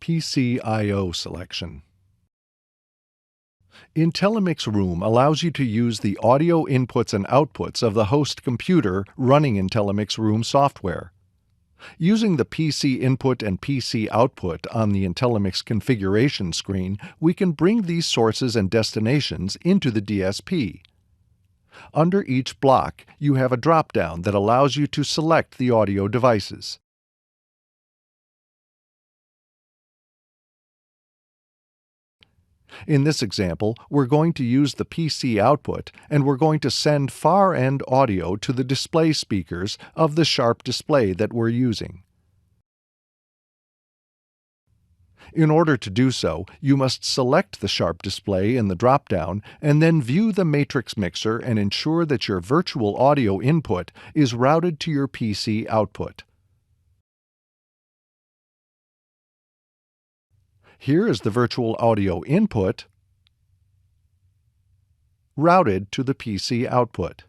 PCIO selection. IntelliMix Room allows you to use the audio inputs and outputs of the host computer running IntelliMix Room software. Using the PC input and PC output on the IntelliMix configuration screen, we can bring these sources and destinations into the DSP. Under each block, you have a drop-down that allows you to select the audio devices. In this example, we're going to use the PC output, and we're going to send far-end audio to the display speakers of the Sharp display that we're using. In order to do so, you must select the Sharp display in the drop-down and then view the matrix mixer and ensure that your virtual audio input is routed to your PC output. Here is the virtual audio input routed to the PC output.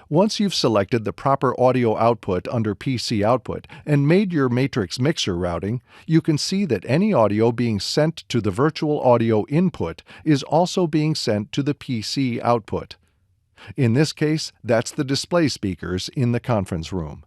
Once you've selected the proper audio output under PC output and made your matrix mixer routing, you can see that any audio being sent to the virtual audio input is also being sent to the PC output. In this case, that's the display speakers in the conference room.